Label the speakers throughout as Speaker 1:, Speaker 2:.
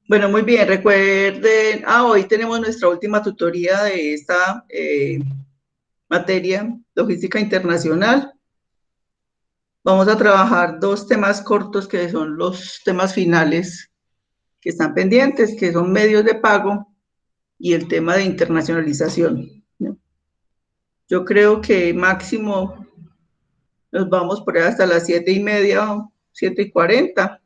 Speaker 1: Bueno, muy bien, recuerden, hoy tenemos nuestra última tutoría de esta materia, logística internacional. Vamos a trabajar dos temas cortos que son los temas finales que están pendientes, que son medios de pago y el tema de internacionalización, ¿no? Yo creo que máximo nos vamos por ahí hasta las 7:30, 7:40.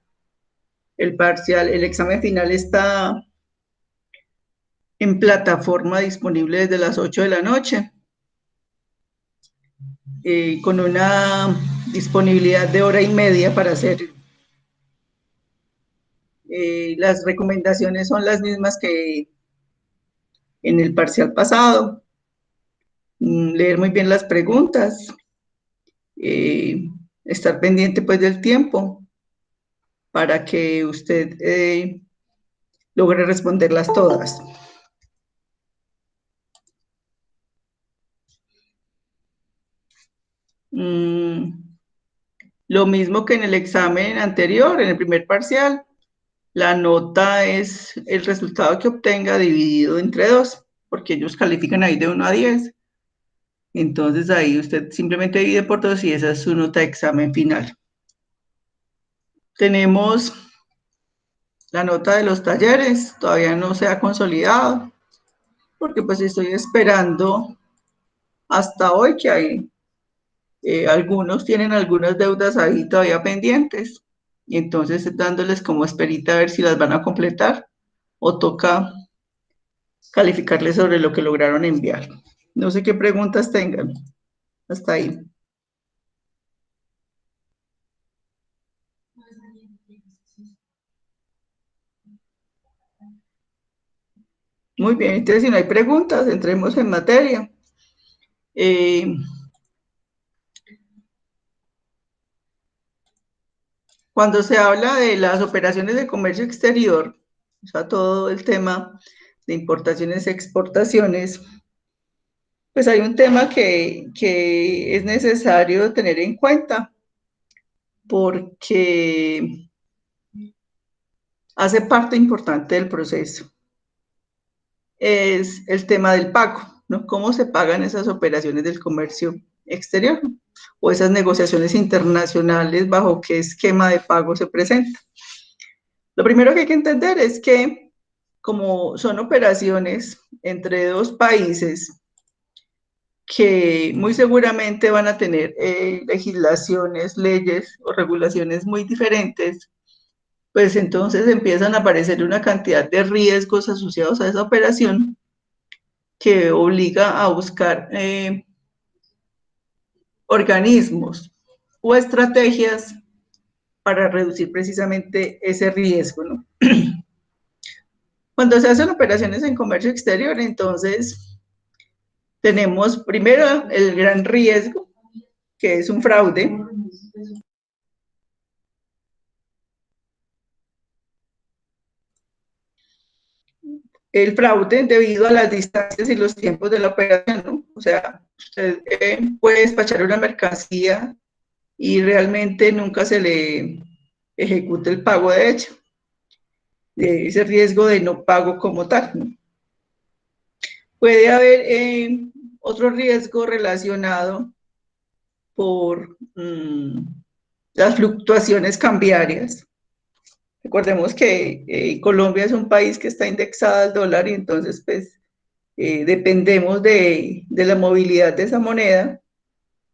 Speaker 1: El parcial, el examen final está en plataforma disponible desde las 8 de la noche. Con una disponibilidad de hora y media para hacer. Las recomendaciones son las mismas que en el parcial pasado. Leer muy bien las preguntas, eh, estar pendiente pues del tiempo para que usted logre responderlas todas. Lo mismo que en el examen anterior, en el primer parcial, la nota es el resultado que obtenga dividido entre 2, porque ellos califican ahí de 1 a 10. Entonces ahí usted simplemente divide por 2 y esa es su nota de examen final. Tenemos la nota de los talleres, todavía no se ha consolidado, porque pues estoy esperando hasta hoy que hay, algunos tienen algunas deudas ahí todavía pendientes, y entonces dándoles como esperita a ver si las van a completar o toca calificarles sobre lo que lograron enviar. No sé qué preguntas tengan hasta ahí. Muy bien, entonces si no hay preguntas, entremos en materia. Eh, Cuando se habla de las operaciones de comercio exterior, o sea, todo el tema de importaciones y exportaciones, pues hay un tema que es necesario tener en cuenta porque hace parte importante del proceso. Es el tema del pago, ¿no? ¿Cómo se pagan esas operaciones del comercio exterior? O esas negociaciones internacionales, bajo qué esquema de pago se presenta. Lo primero que hay que entender es que como son operaciones entre dos países que muy seguramente van a tener legislaciones, leyes o regulaciones muy diferentes, pues entonces empiezan a aparecer una cantidad de riesgos asociados a esa operación que obliga a buscar organismos o estrategias para reducir precisamente ese riesgo, ¿no? Cuando se hacen operaciones en comercio exterior, entonces tenemos primero el gran riesgo, que es un fraude. El fraude debido a las distancias y los tiempos de la operación, ¿no? O sea, usted puede despachar una mercancía y realmente nunca se le ejecuta el pago de hecho, de ese riesgo de no pago como tal, ¿no? Puede haber otro riesgo relacionado por las fluctuaciones cambiarias. Recordemos que Colombia es un país que está indexado al dólar y entonces pues dependemos de la movilidad de esa moneda.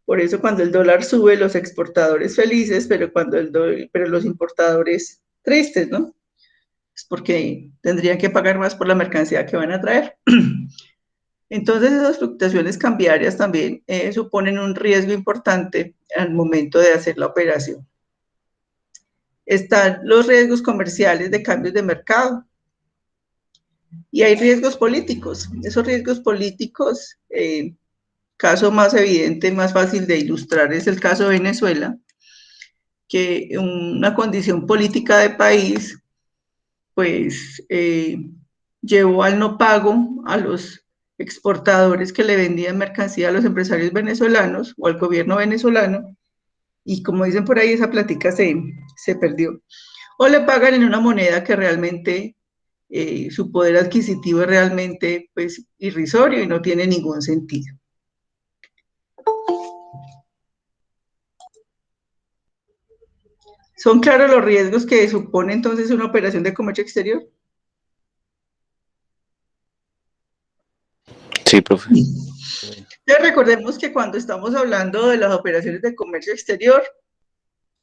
Speaker 1: Por eso cuando el dólar sube, los exportadores felices, pero los importadores tristes, ¿no? Es porque tendrían que pagar más por la mercancía que van a traer. Entonces esas fluctuaciones cambiarias también suponen un riesgo importante al momento de hacer la operación. Están los riesgos comerciales de cambios de mercado y hay riesgos políticos. Esos riesgos políticos, caso más evidente, más fácil de ilustrar es el caso de Venezuela, que una condición política de país, pues llevó al no pago a los exportadores que le vendían mercancía a los empresarios venezolanos o al gobierno venezolano, y como dicen por ahí, esa plática se perdió. O le pagan en una moneda que realmente su poder adquisitivo es realmente pues, irrisorio y no tiene ningún sentido. ¿Son claros los riesgos que supone entonces una operación de comercio exterior?
Speaker 2: Sí, profe.
Speaker 1: Entonces, recordemos que cuando estamos hablando de las operaciones de comercio exterior,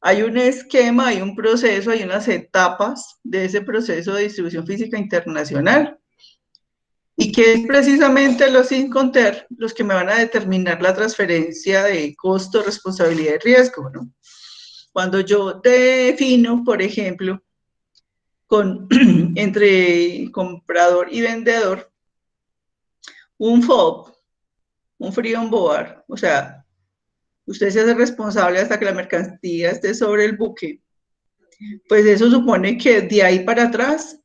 Speaker 1: hay un esquema, hay un proceso, hay unas etapas de ese proceso de distribución física internacional y que es precisamente los Inconter los que me van a determinar la transferencia de costo, responsabilidad y riesgo, ¿no? Cuando yo defino, por ejemplo, entre comprador y vendedor, un FOB, un free on board, o sea, usted se hace responsable hasta que la mercancía esté sobre el buque, pues eso supone que de ahí para atrás,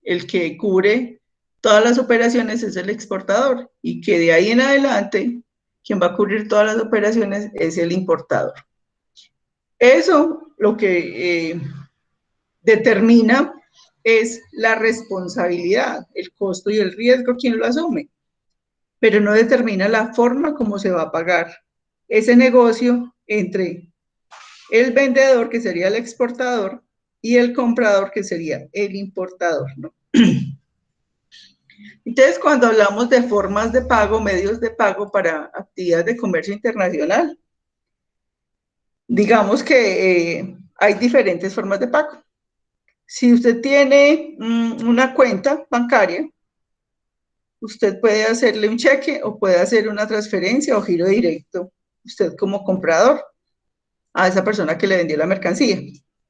Speaker 1: el que cubre todas las operaciones es el exportador y que de ahí en adelante, quien va a cubrir todas las operaciones es el importador. Eso lo que determina es la responsabilidad, el costo y el riesgo, quien lo asume, pero no determina la forma como se va a pagar ese negocio entre el vendedor, que sería el exportador, y el comprador, que sería el importador, ¿no? Entonces, cuando hablamos de formas de pago, medios de pago para actividades de comercio internacional, digamos que hay diferentes formas de pago. Si usted tiene una cuenta bancaria, usted puede hacerle un cheque o puede hacer una transferencia o giro directo, usted como comprador, a esa persona que le vendió la mercancía.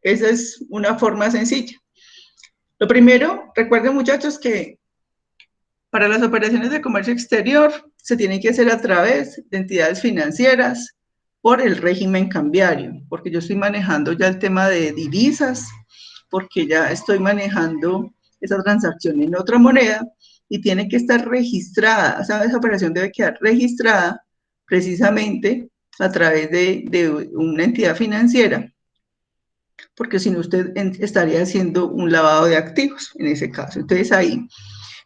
Speaker 1: Esa es una forma sencilla. Lo primero, recuerden muchachos que para las operaciones de comercio exterior se tienen que hacer a través de entidades financieras por el régimen cambiario, porque yo estoy manejando ya el tema de divisas, porque ya estoy manejando esa transacción en otra moneda y tiene que estar registrada, o sea, esa operación debe quedar registrada precisamente a través de una entidad financiera, porque si no usted estaría haciendo un lavado de activos en ese caso. Entonces ahí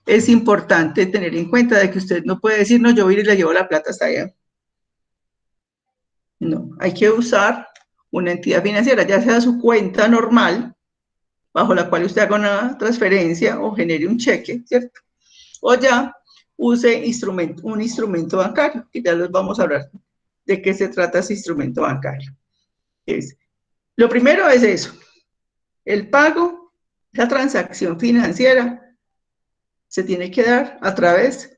Speaker 1: es importante tener en cuenta de que usted no puede decir, no, yo voy y le llevo la plata hasta allá. No, hay que usar una entidad financiera, ya sea su cuenta normal, bajo la cual usted haga una transferencia o genere un cheque, ¿cierto? O ya use un instrumento bancario, que ya les vamos a hablar de qué se trata ese instrumento bancario. Lo primero es eso, el pago, la transacción financiera, se tiene que dar a través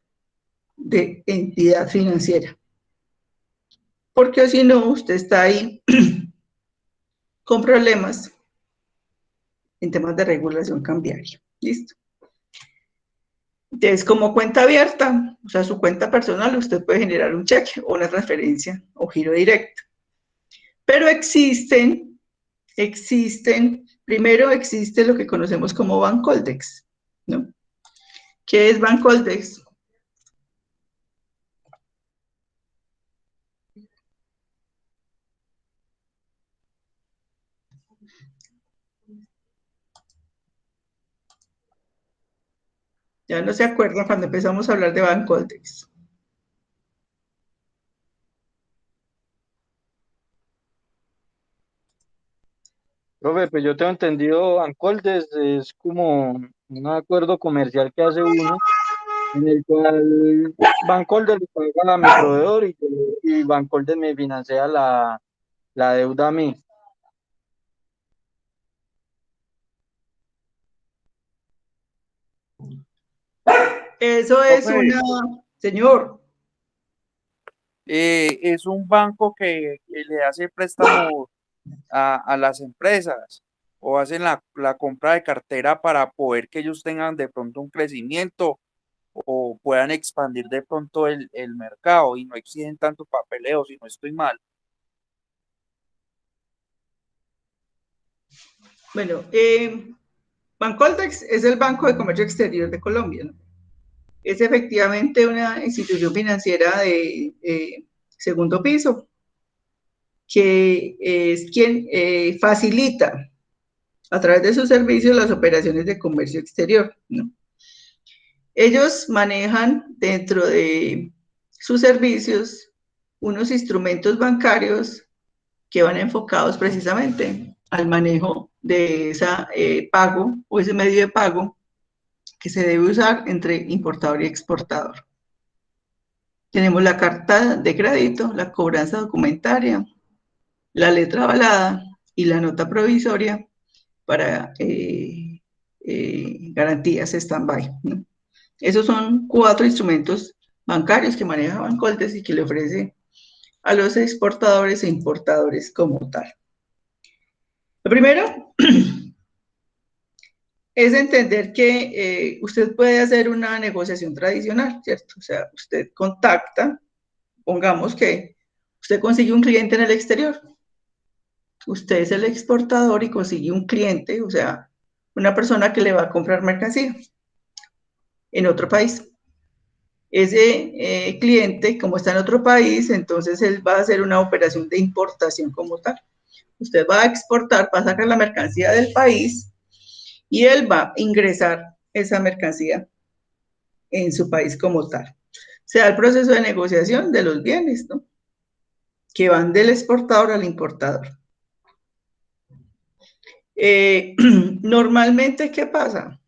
Speaker 1: de entidad financiera. Porque si no, usted está ahí con problemas en temas de regulación cambiaria. ¿Listo? Entonces, como cuenta abierta, o sea, su cuenta personal, usted puede generar un cheque o una transferencia o giro directo. Pero primero existe lo que conocemos como Bancoldex, ¿no? ¿Qué es Bancoldex? Ya no se acuerdan cuando empezamos a hablar de Bancoldex.
Speaker 3: Profe, pues yo tengo entendido, Ancoldes es como un acuerdo comercial que hace uno, en el cual Bancoldes le paga a mi proveedor y Bancoldes me financia la deuda a mí.
Speaker 1: Eso es
Speaker 4: Profe,
Speaker 1: una, señor,
Speaker 4: es un banco que le hace préstamos a las empresas o hacen la compra de cartera para poder que ellos tengan de pronto un crecimiento o puedan expandir de pronto el mercado y no exigen tanto papeleo, si no estoy mal.
Speaker 1: bueno, Bancoldex es el Banco de Comercio Exterior de Colombia, ¿no? Es efectivamente una institución financiera de segundo piso, que es quien facilita a través de sus servicios las operaciones de comercio exterior, ¿no? Ellos manejan dentro de sus servicios unos instrumentos bancarios que van enfocados precisamente al manejo de esa pago o ese medio de pago que se debe usar entre importador y exportador. Tenemos la carta de crédito, la cobranza documentaria, la letra avalada y la nota provisoria para garantías stand-by, ¿no? Esos son 4 instrumentos bancarios que maneja Bancoltes y que le ofrece a los exportadores e importadores como tal. Lo primero es entender que usted puede hacer una negociación tradicional, ¿cierto? O sea, usted contacta, pongamos que usted consigue un cliente en el exterior, usted es el exportador y consigue un cliente, o sea, una persona que le va a comprar mercancía en otro país. Ese cliente, como está en otro país, entonces él va a hacer una operación de importación como tal. Usted va a exportar, va a sacar la mercancía del país y él va a ingresar esa mercancía en su país como tal. Se da el proceso de negociación de los bienes, ¿no? Que van del exportador al importador. Normalmente, ¿qué pasa?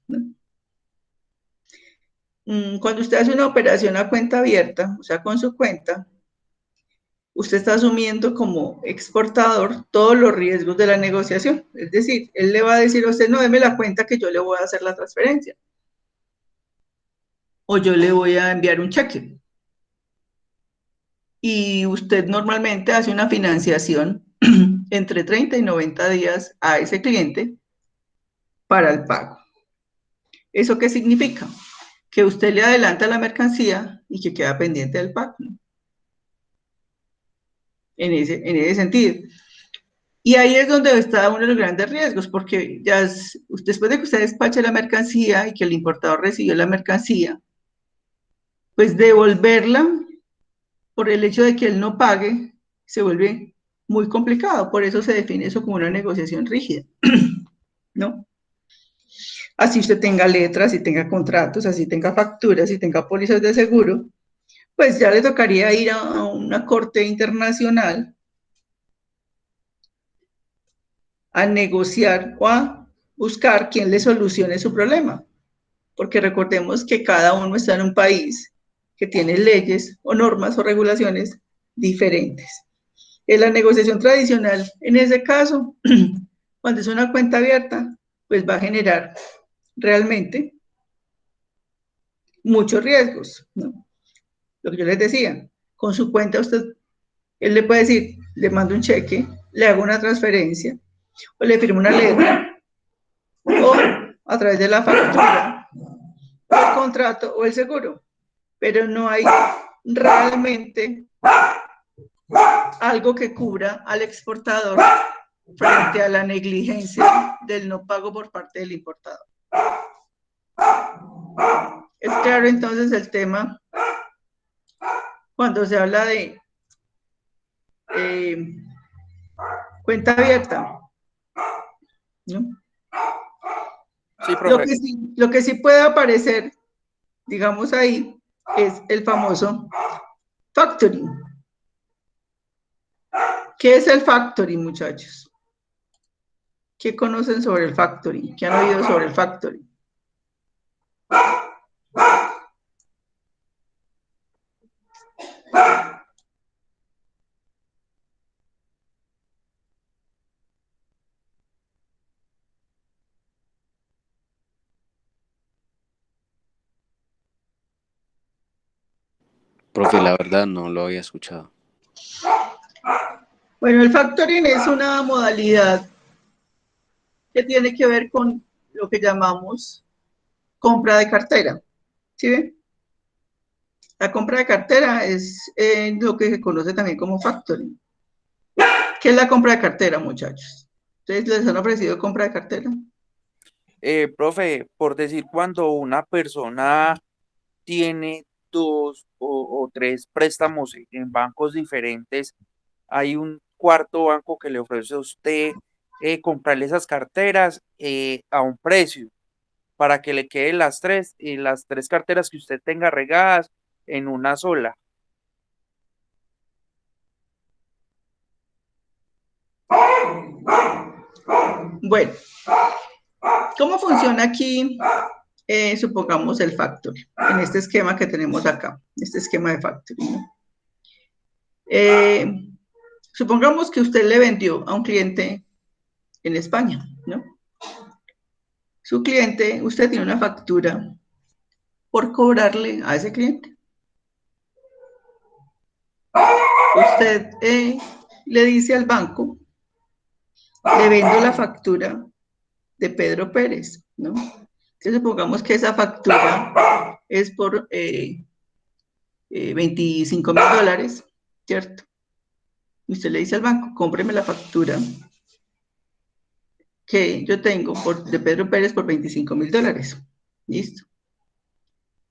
Speaker 1: Cuando usted hace una operación a cuenta abierta, o sea, con su cuenta, usted está asumiendo como exportador todos los riesgos de la negociación. Es decir, él le va a decir a usted, no, deme la cuenta que yo le voy a hacer la transferencia. O yo le voy a enviar un cheque. Y usted normalmente hace una financiación entre 30 y 90 días a ese cliente para el pago. ¿Eso qué significa? Que usted le adelanta la mercancía y que queda pendiente del pago, ¿no? En ese sentido. Y ahí es donde está uno de los grandes riesgos, porque ya después de que usted despache la mercancía y que el importador recibió la mercancía, pues devolverla por el hecho de que él no pague se vuelve muy complicado. Por eso se define eso como una negociación rígida, ¿no? Así usted tenga letras, así tenga contratos, así tenga facturas, así tenga pólizas de seguro, pues ya le tocaría ir a una corte internacional a negociar o a buscar quien le solucione su problema. Porque recordemos que cada uno está en un país que tiene leyes o normas o regulaciones diferentes. En la negociación tradicional, en ese caso, cuando es una cuenta abierta, pues va a generar realmente muchos riesgos, ¿no? Lo que yo les decía, con su cuenta usted, él le puede decir, le mando un cheque, le hago una transferencia, o le firmo una letra, o a través de la factura, el contrato o el seguro, pero no hay realmente algo que cubra al exportador frente a la negligencia del no pago por parte del importador. Es claro entonces el tema cuando se habla de cuenta abierta, ¿no?
Speaker 4: Sí, profe.
Speaker 1: Lo que sí puede aparecer, digamos ahí, es el famoso factoring. ¿Qué es el factoring, muchachos? ¿Qué conocen sobre el factoring? ¿Qué han oído sobre el factoring?
Speaker 2: Profe, la verdad no lo había escuchado.
Speaker 1: Bueno, el factoring es una modalidad que tiene que ver con lo que llamamos compra de cartera. ¿Sí ven? La compra de cartera es lo que se conoce también como factoring. ¿Qué es la compra de cartera, muchachos? ¿Ustedes les han ofrecido compra de cartera?
Speaker 4: Profe, por decir, cuando una persona tiene dos o tres préstamos en bancos diferentes, hay un cuarto banco que le ofrece a usted comprarle esas carteras a un precio para que le queden las tres carteras que usted tenga regadas en una sola.
Speaker 1: Bueno, ¿cómo funciona aquí? Supongamos el factory, en este esquema que tenemos acá, este esquema de factory, ¿no? Supongamos que usted le vendió a un cliente en España, ¿no? Su cliente, usted tiene una factura por cobrarle a ese cliente. Usted le dice al banco, le vendo la factura de Pedro Pérez, ¿no? Entonces supongamos que esa factura es por $25,000, ¿cierto? Y usted le dice al banco, cómpreme la factura que yo tengo de Pedro Pérez por $25,000. Listo.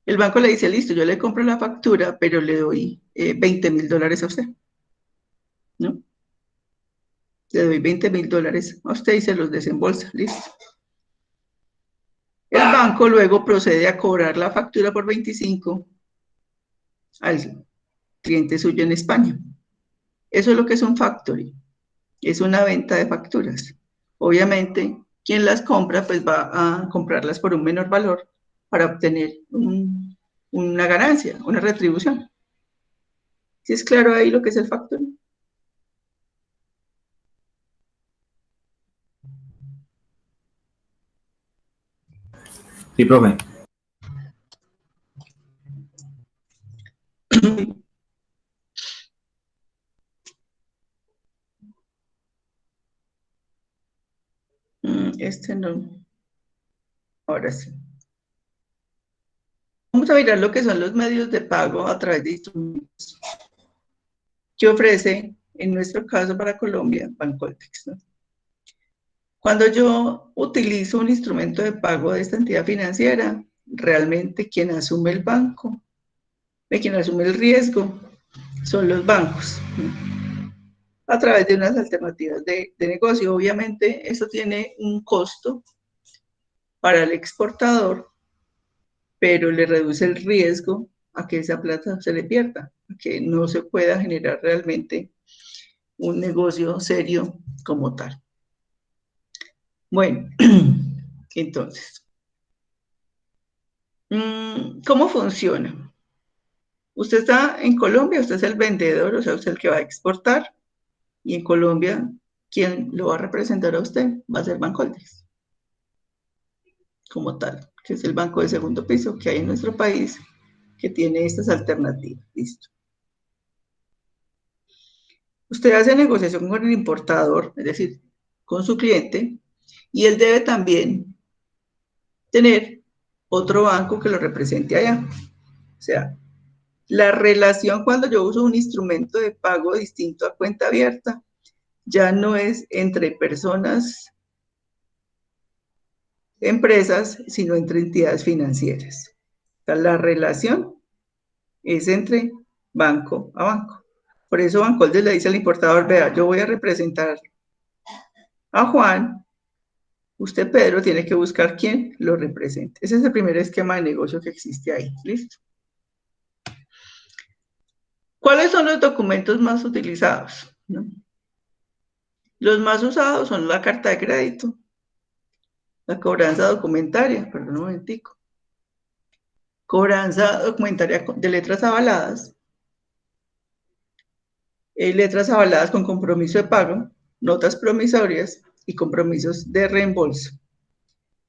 Speaker 1: El banco le dice, listo, yo le compro la factura, pero le doy $20,000 a usted, ¿no? Le doy $20,000 a usted y se los desembolsa, listo. El banco luego procede a cobrar la factura por 25 al cliente suyo en España. Eso es lo que es un factory. Es una venta de facturas. Obviamente, quien las compra, pues va a comprarlas por un menor valor para obtener una ganancia, una retribución. ¿Sí es claro ahí lo que es el factoring?
Speaker 5: Sí, profe.
Speaker 1: Este no. Ahora sí. Vamos a mirar lo que son los medios de pago a través de instrumentos que ofrece, en nuestro caso para Colombia, Bancoltex, ¿no? Cuando yo utilizo un instrumento de pago de esta entidad financiera, realmente quien asume el banco, quien asume el riesgo, son los bancos, ¿no? A través de unas alternativas de negocio. Obviamente, eso tiene un costo para el exportador, pero le reduce el riesgo a que esa plata se le pierda, a que no se pueda generar realmente un negocio serio como tal. Bueno, entonces, ¿cómo funciona? Usted está en Colombia, usted es el vendedor, o sea, usted es el que va a exportar, y en Colombia, quien lo va a representar a usted va a ser Bancoltex, como tal, que es el banco de segundo piso que hay en nuestro país, que tiene estas alternativas. Listo. Usted hace negociación con el importador, es decir, con su cliente, y él debe también tener otro banco que lo represente allá. O sea, la relación cuando yo uso un instrumento de pago distinto a cuenta abierta ya no es entre personas, empresas, sino entre entidades financieras. O sea, la relación es entre banco a banco. Por eso Bancoldex le dice al importador, vea, yo voy a representar a Juan, usted, Pedro, tiene que buscar quién lo represente. Ese es el primer esquema de negocio que existe ahí. ¿Listo? ¿Cuáles son los documentos más utilizados? ¿No? Los más usados son la carta de crédito, la cobranza documentaria, perdón un momentico, cobranza documentaria de letras avaladas, letras avaladas con compromiso de pago, notas promisorias y compromisos de reembolso.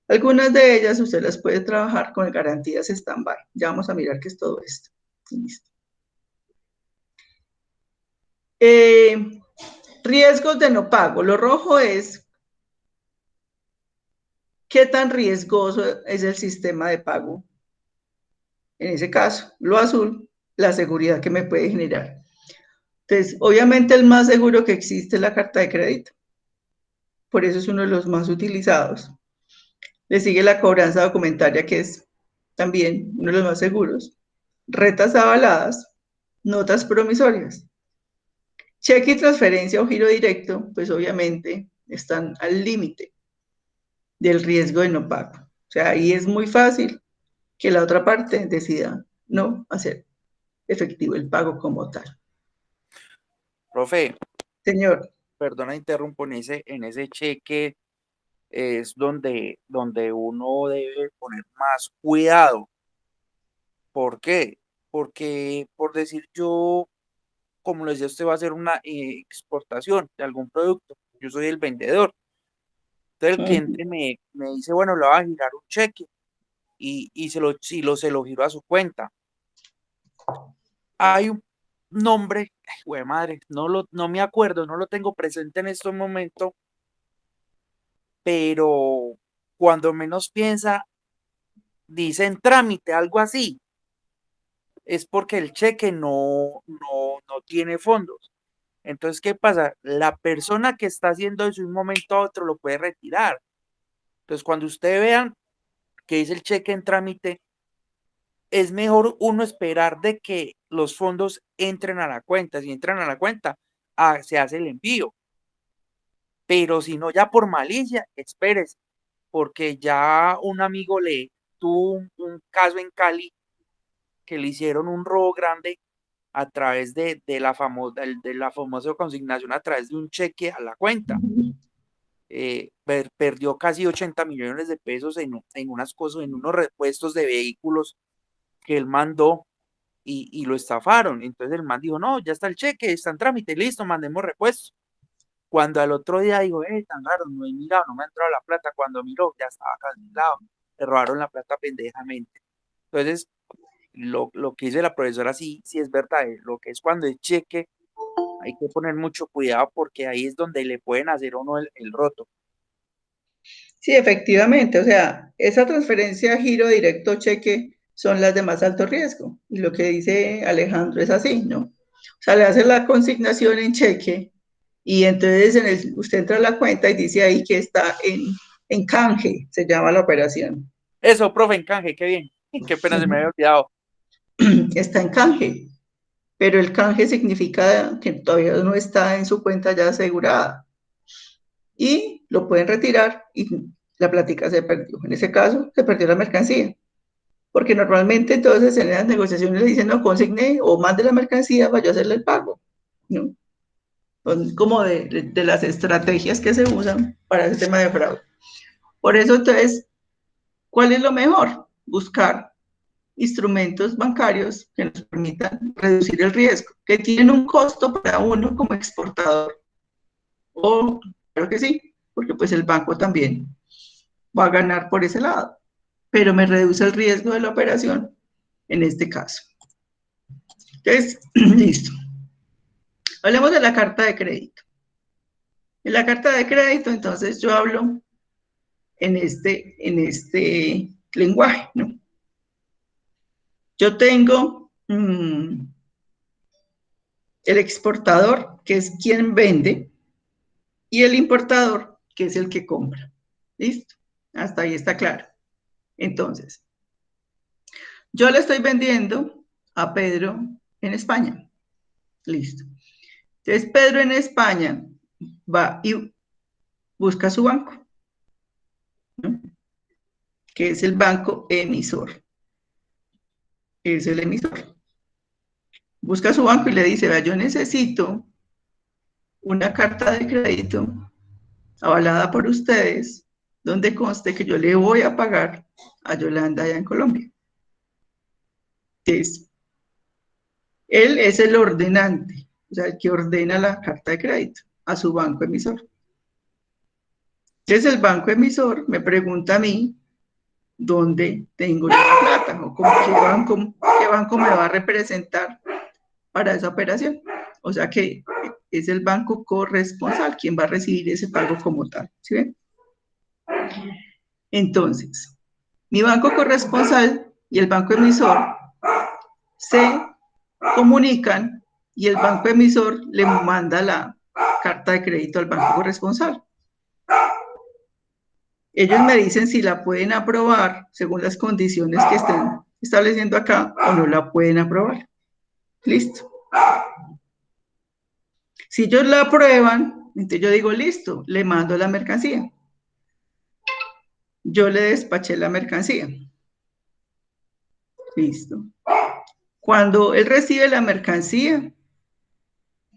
Speaker 1: Algunas de ellas usted las puede trabajar con garantías stand-by. Ya vamos a mirar qué es todo esto. Listo. Riesgos de no pago. Lo rojo es qué tan riesgoso es el sistema de pago. En ese caso, lo azul, la seguridad que me puede generar. Entonces, obviamente el más seguro que existe es la carta de crédito. Por eso es uno de los más utilizados. Le sigue la cobranza documentaria, que es también uno de los más seguros. Retas avaladas, notas promisorias. Cheque y transferencia o giro directo, pues obviamente están al límite del riesgo de no pago. O sea, ahí es muy fácil que la otra parte decida no hacer efectivo el pago como tal.
Speaker 4: Profe,
Speaker 1: Señor.
Speaker 4: perdona, interrumpo, en ese cheque es donde uno debe poner más cuidado. ¿Por qué? Porque, por decir yo, como les decía, usted va a hacer una exportación de algún producto. Yo soy el vendedor. Entonces el cliente me dice, bueno, le va a girar un cheque y se lo giro a su cuenta. Hay un nombre, güey madre, no me acuerdo, no lo tengo presente en estos momentos, pero cuando menos piensa, dice en trámite, algo así, es porque el cheque no tiene fondos. Entonces, ¿qué pasa? La persona que está haciendo eso de un momento a otro lo puede retirar. Entonces, cuando ustedes vean que dice el cheque en trámite, es mejor uno esperar de que los fondos entren a la cuenta. Si entran a la cuenta, se hace el envío. Pero si no, ya por malicia, espérese, porque ya un amigo le tuvo un caso en Cali que le hicieron un robo grande a través de la famosa consignación a través de un cheque a la cuenta. Perdió casi 80 millones de pesos en unas cosas, en unos repuestos de vehículos que él mandó y lo estafaron. Entonces el man dijo, no, ya está el cheque, está en trámite, listo, mandemos repuestos. Cuando al otro día dijo, tan raro, no he mirado, no me ha entrado la plata. Cuando miró, ya estaba cancelado. Le robaron la plata pendejamente. Entonces, lo que dice la profesora sí es verdad. Lo que es cuando es cheque, hay que poner mucho cuidado porque ahí es donde le pueden hacer o no el roto.
Speaker 1: Sí, efectivamente. O sea, esa transferencia giro directo cheque son las de más alto riesgo. Y lo que dice Alejandro es así, ¿no? O sea, le hace la consignación en cheque y entonces usted entra a la cuenta y dice ahí que está en canje, se llama la operación.
Speaker 4: Eso, profe, en canje, qué bien. Qué pena se me había olvidado.
Speaker 1: Está en canje, pero el canje significa que todavía no está en su cuenta ya asegurada. Y lo pueden retirar y la plática se perdió. En ese caso, se perdió la mercancía. Porque normalmente entonces en las negociaciones le dicen, no, consigne o mande la mercancía para yo hacerle el pago, ¿no? Son como de las estrategias que se usan para el tema de fraude. Por eso, entonces, ¿cuál es lo mejor? Buscar instrumentos bancarios que nos permitan reducir el riesgo, que tienen un costo para uno como exportador. O, claro que sí, porque pues el banco también va a ganar por ese lado, pero me reduce el riesgo de la operación en este caso. Entonces, listo. Hablemos de la carta de crédito. En la carta de crédito, entonces yo hablo en este lenguaje, ¿no? Yo tengo el exportador, que es quien vende, y el importador, que es el que compra. ¿Listo? Hasta ahí está claro. Entonces, yo le estoy vendiendo a Pedro en España. Listo. Entonces, Pedro en España va y busca su banco, ¿no? Que es el banco emisor. Es el emisor. Busca su banco y le dice, vea, yo necesito una carta de crédito avalada por ustedes, donde conste que yo le voy a pagar a Yolanda allá en Colombia. Entonces, él es el ordenante, o sea, el que ordena la carta de crédito a su banco emisor. Entonces, el banco emisor me pregunta a mí dónde tengo yo la plata, o qué banco me va a representar para esa operación. O sea que es el banco corresponsal quien va a recibir ese pago como tal. ¿Sí ven? Entonces, mi banco corresponsal y el banco emisor se comunican y el banco emisor le manda la carta de crédito al banco corresponsal. Ellos me dicen si la pueden aprobar según las condiciones que estén estableciendo acá o no la pueden aprobar. Listo. Si ellos la aprueban, Entonces yo digo, listo, le mando la mercancía. Yo le despaché la mercancía. Listo. Cuando él recibe la mercancía,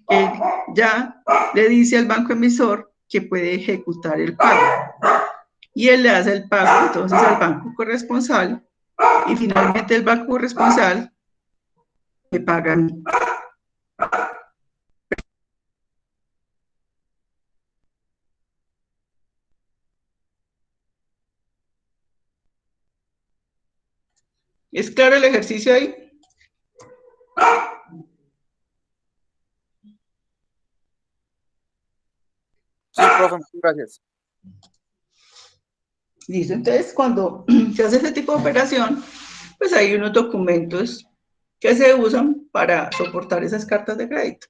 Speaker 1: él ya le dice al banco emisor que puede ejecutar el pago. Y él le hace el pago entonces al banco corresponsal y finalmente el banco corresponsal me paga a mí. ¿Es claro el ejercicio ahí?
Speaker 4: Sí, profe, muchas gracias.
Speaker 1: Listo, entonces cuando se hace este tipo de operación, pues hay unos documentos que se usan para soportar esas cartas de crédito.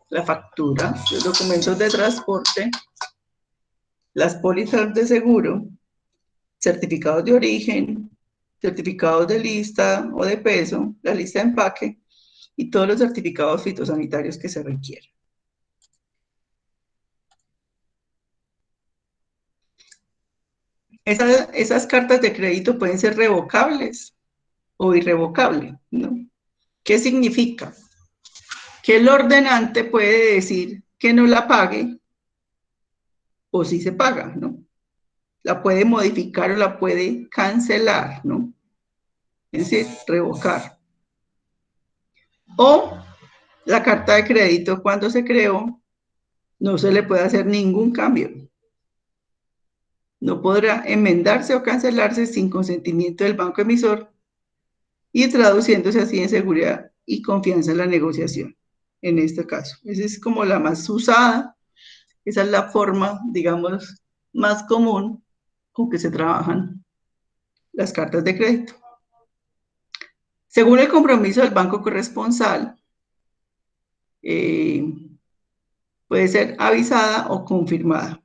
Speaker 1: La factura, los documentos de transporte, las pólizas de seguro, certificados de origen, certificados de lista o de peso, la lista de empaque y todos los certificados fitosanitarios que se requieren. Esas cartas de crédito pueden ser revocables o irrevocables, ¿no? ¿Qué significa? Que el ordenante puede decir que no la pague o si se paga, ¿no? La puede modificar o la puede cancelar, ¿no? Es decir, revocar. O la carta de crédito cuando se creó no se le puede hacer ningún cambio. No podrá enmendarse o cancelarse sin consentimiento del banco emisor y traduciéndose así en seguridad y confianza en la negociación, en este caso. Esa es como la más usada, esa es la forma, digamos, más común con que se trabajan las cartas de crédito. Según el compromiso del banco corresponsal, puede ser avisada o confirmada.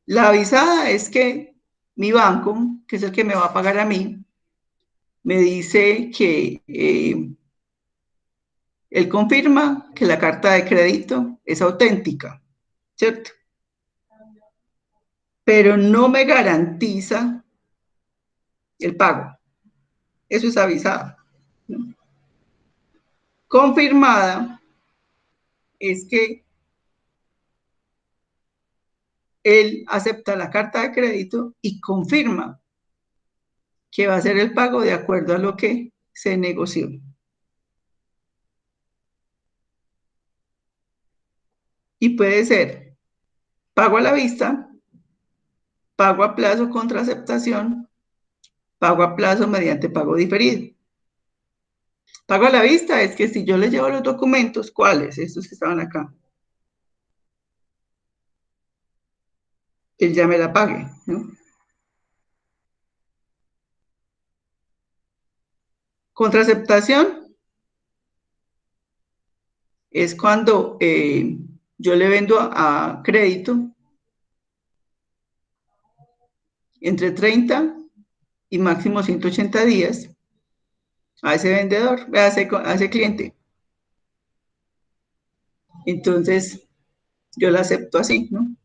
Speaker 1: La avisada es que mi banco, que es el que me va a pagar a mí, me dice que él confirma que la carta de crédito es auténtica, ¿cierto? Pero no me garantiza el pago. Eso es avisada, ¿no? Confirmada es que él acepta la carta de crédito y confirma que va a hacer el pago de acuerdo a lo que se negoció. Y puede ser pago a la vista, pago a plazo contra aceptación, pago a plazo mediante pago diferido. Pago a la vista es que si yo le llevo los documentos, ¿cuáles? Estos que estaban acá. Él ya me la pague, ¿no? Contra aceptación es cuando yo le vendo a crédito entre 30 y máximo 180 días a ese vendedor, a ese cliente. Entonces, yo la acepto así, ¿no?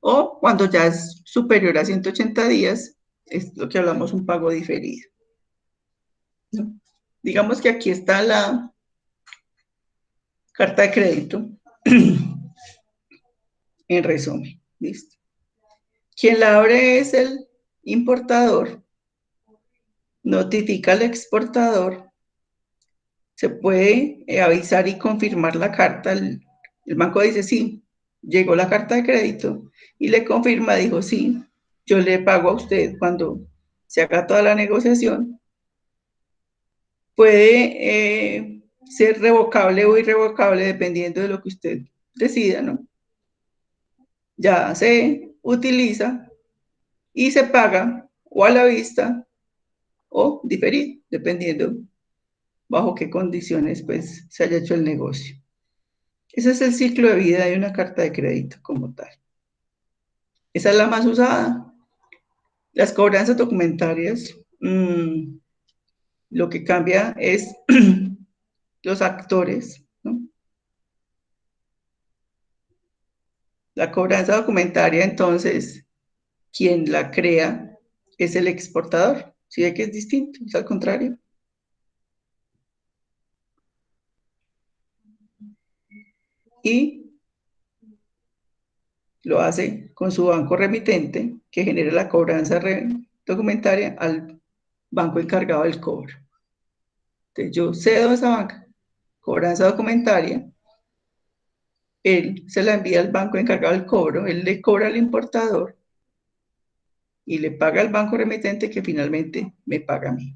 Speaker 1: O cuando ya es superior a 180 días, es lo que hablamos, un pago diferido, ¿no? Digamos que aquí está la carta de crédito, en resumen, ¿listo? Quien la abre es el importador, notifica al exportador, se puede avisar y confirmar la carta, el banco dice sí, llegó la carta de crédito y le confirma, dijo sí, yo le pago a usted cuando se haga toda la negociación. Puede ser revocable o irrevocable dependiendo de lo que usted decida, ¿no? Ya se utiliza y se paga o a la vista o diferido, dependiendo bajo qué condiciones pues se haya hecho el negocio. Ese es el ciclo de vida de una carta de crédito como tal. Esa es la más usada. Las cobranzas documentarias, lo que cambia es los actores, ¿no? La cobranza documentaria, entonces, quien la crea es el exportador. ¿Sí ve que es distinto? Es al contrario. Y lo hace con su banco remitente, que genera la cobranza documentaria al banco encargado del cobro. Entonces, yo cedo a esa banca cobranza documentaria, él se la envía al banco encargado del cobro, él le cobra al importador y le paga al banco remitente que finalmente me paga a mí.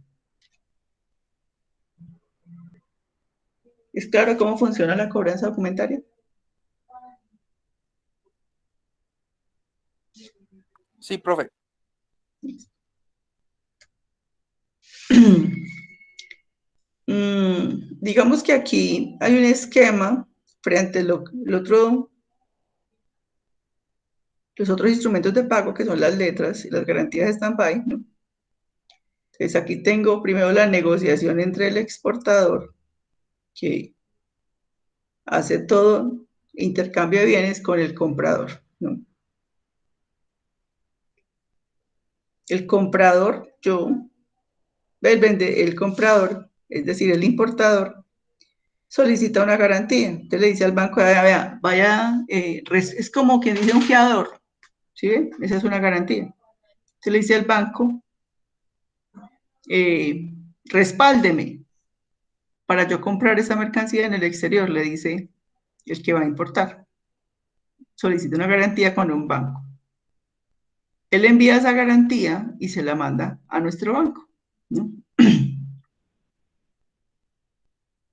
Speaker 1: ¿Es claro cómo funciona la cobranza documentaria?
Speaker 4: Sí, profe.
Speaker 1: Digamos que aquí hay un esquema frente a los otros instrumentos de pago, que son las letras y las garantías de stand-by, ¿no? Entonces aquí tengo primero la negociación entre el exportador, que hace todo, intercambio de bienes con el comprador, ¿no? El comprador, el comprador, es decir, el importador, solicita una garantía. Entonces le dice al banco, vaya, es como quien dice un fiador, ¿sí ven? Esa es una garantía. Entonces le dice al banco, respáldeme para yo comprar esa mercancía en el exterior, le dice el que va a importar. Solicita una garantía con un banco. Él envía esa garantía y se la manda a nuestro banco, ¿no?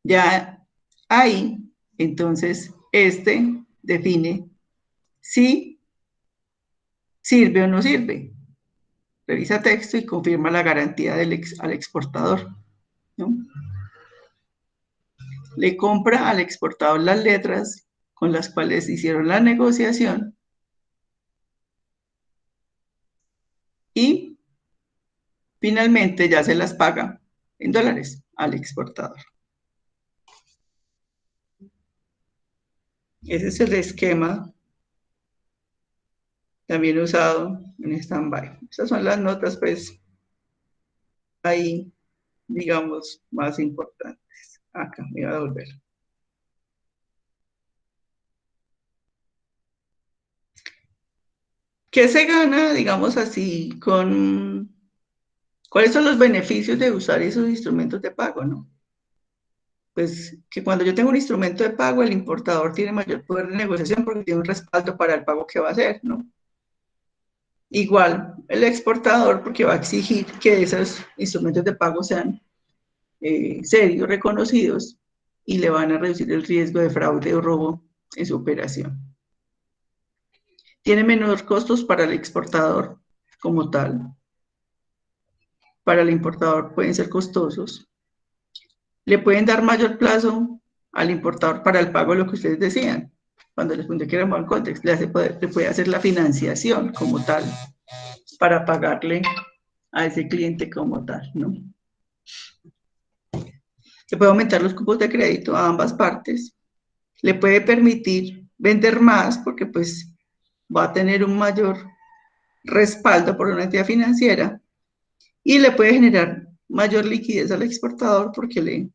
Speaker 1: Ya ahí, entonces, define si sirve o no sirve. Revisa texto y confirma la garantía al exportador, ¿no? Le compra al exportador las letras con las cuales hicieron la negociación y finalmente ya se las paga en dólares al exportador. Ese es el esquema también usado en stand-by. Esas son las notas, pues, ahí, digamos, más importantes. Acá, me voy a volver. ¿Qué se gana, digamos así, cuáles son los beneficios de usar esos instrumentos de pago, no? Pues que cuando yo tengo un instrumento de pago, el importador tiene mayor poder de negociación porque tiene un respaldo para el pago que va a hacer, ¿no? Igual el exportador, porque va a exigir que esos instrumentos de pago sean serios, reconocidos, y le van a reducir el riesgo de fraude o robo en su operación. Tiene menor costos para el exportador como tal. Para el importador pueden ser costosos. Le pueden dar mayor plazo al importador para el pago de lo que ustedes decían. Cuando les pregunté que era un context, le puede hacer la financiación como tal para pagarle a ese cliente como tal, ¿no? Se puede aumentar los cupos de crédito a ambas partes. Le puede permitir vender más porque pues va a tener un mayor respaldo por una entidad financiera y le puede generar mayor liquidez al exportador porque le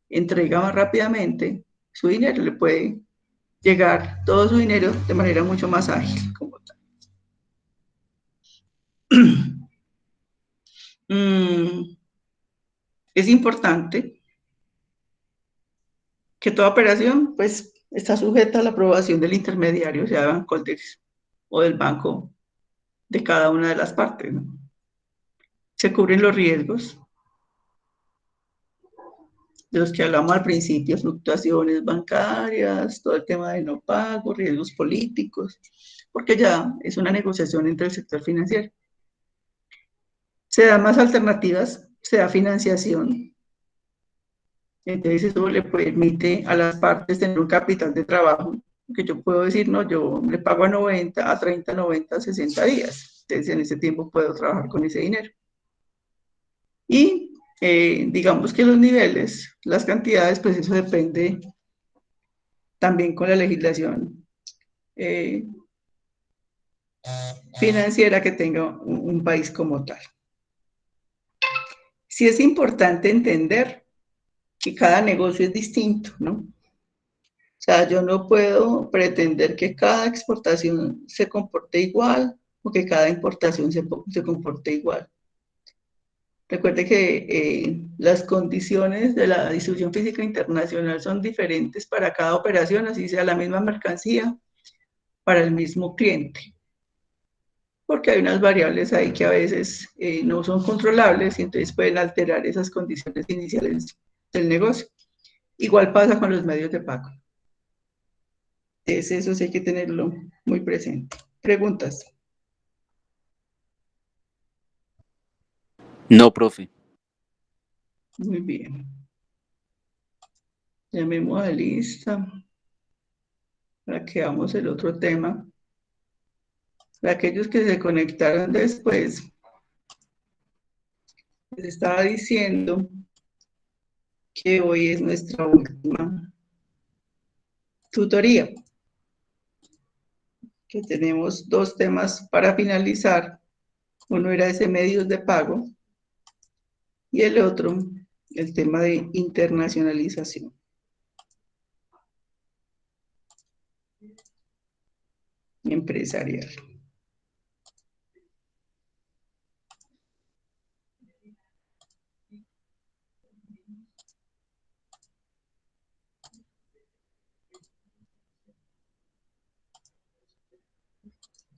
Speaker 1: entrega más rápidamente su dinero, le puede llegar todo su dinero de manera mucho más ágil como tal. Es importante que toda operación pues está sujeta a la aprobación del intermediario, sea de Bancoldex o del banco de cada una de las partes, ¿no? Se cubren los riesgos de los que hablamos al principio, fluctuaciones bancarias, todo el tema de no pago, riesgos políticos, porque ya es una negociación entre el sector financiero. Se dan más alternativas, se da financiación. Entonces eso le permite a las partes tener un capital de trabajo, que yo puedo decir, no, yo le pago a 90, a 30, 90, 60 días. Entonces en ese tiempo puedo trabajar con ese dinero. Y Digamos que los niveles, las cantidades, pues eso depende también con la legislación eh, financiera que tenga un país como tal. Sí es importante entender que cada negocio es distinto, ¿no? O sea, yo no puedo pretender que cada exportación se comporte igual o que cada importación se comporte igual. Recuerde que las condiciones de la distribución física internacional son diferentes para cada operación, así sea la misma mercancía, para el mismo cliente. Porque hay unas variables ahí que a veces no son controlables y entonces pueden alterar esas condiciones iniciales del negocio. Igual pasa con los medios de pago. Entonces eso sí hay que tenerlo muy presente. ¿Preguntas?
Speaker 2: No, profe.
Speaker 1: Muy bien. Llamemos a lista para que hagamos el otro tema. Para aquellos que se conectaron después, les estaba diciendo que hoy es nuestra última tutoría, que tenemos 2 temas para finalizar. Uno era ese medios de pago y el otro, el tema de internacionalización. Empresarial.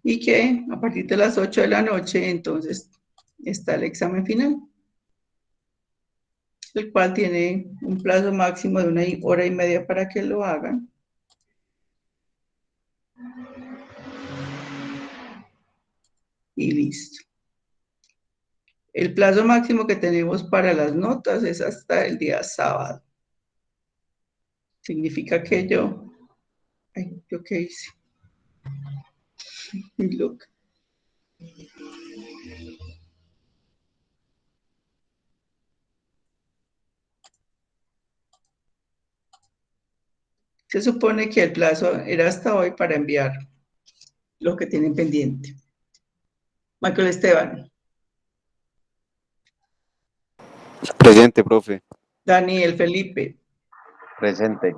Speaker 1: Y que a partir de las 8 de la noche, entonces, está el examen final, el cual tiene un plazo máximo de 1 hora y media para que lo hagan. Y listo. El plazo máximo que tenemos para las notas es hasta el día sábado. Significa que ¿yo qué hice? Muy loca. Se supone que el plazo era hasta hoy para enviar lo que tienen pendiente. Michael Esteban,
Speaker 2: Presente, profe.
Speaker 1: Daniel Felipe,
Speaker 6: Presente.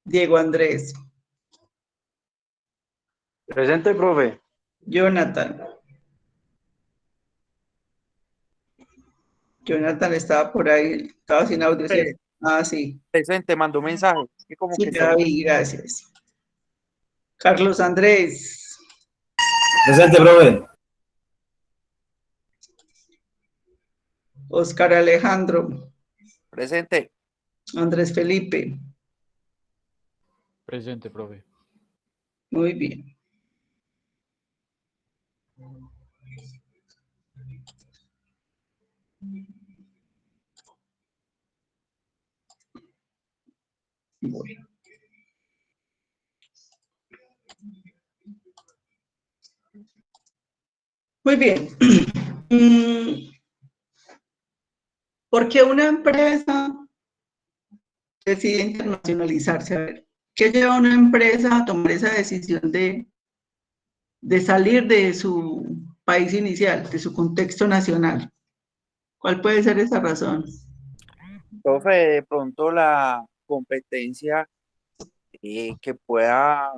Speaker 1: Diego Andrés,
Speaker 3: Presente, profe.
Speaker 1: Jonathan. Jonathan estaba por ahí, estaba sin audio, ¿cierto? Ah, sí.
Speaker 4: Presente, mandó mensaje. Que como que
Speaker 1: Sí,
Speaker 4: está.
Speaker 1: David, gracias. Carlos Andrés,
Speaker 5: Presente, profe.
Speaker 1: Oscar Alejandro,
Speaker 4: Presente.
Speaker 1: Andrés Felipe.
Speaker 7: Presente, profe.
Speaker 1: Muy bien. Bueno. Muy bien. ¿Por qué una empresa decide internacionalizarse? A ver, ¿qué lleva a una empresa a tomar esa decisión de salir de su país inicial, de su contexto nacional? ¿Cuál puede ser esa razón?
Speaker 4: Profe, de pronto la competencia que pueda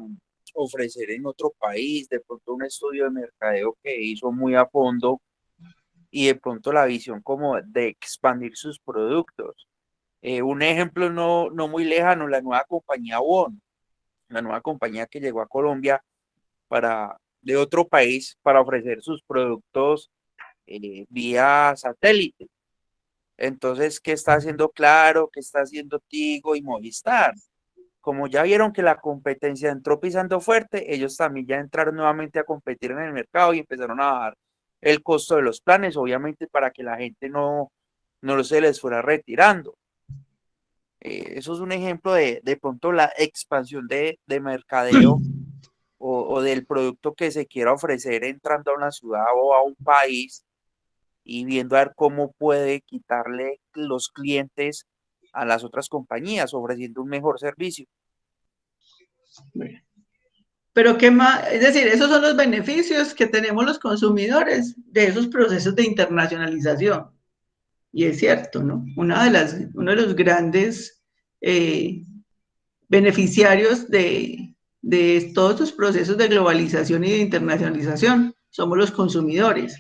Speaker 4: ofrecer en otro país, de pronto un estudio de mercadeo que hizo muy a fondo y de pronto la visión como de expandir sus productos. Un ejemplo no muy lejano, la nueva compañía WON, la nueva compañía que llegó a Colombia de otro país para ofrecer sus productos vía satélite. Entonces, ¿qué está haciendo Claro? ¿Qué está haciendo Tigo y Movistar? Como ya vieron que la competencia entró pisando fuerte, ellos también ya entraron nuevamente a competir en el mercado y empezaron a bajar el costo de los planes, obviamente para que la gente no se les fuera retirando. Eso es un ejemplo de pronto la expansión de mercadeo o del producto que se quiera ofrecer entrando a una ciudad o a un país y viendo a ver cómo puede quitarle los clientes a las otras compañías, ofreciendo un mejor servicio.
Speaker 1: Pero qué más, es decir, esos son los beneficios que tenemos los consumidores de esos procesos de internacionalización. Y es cierto, ¿no? Uno de los grandes beneficiarios de todos estos procesos de globalización y de internacionalización somos los consumidores,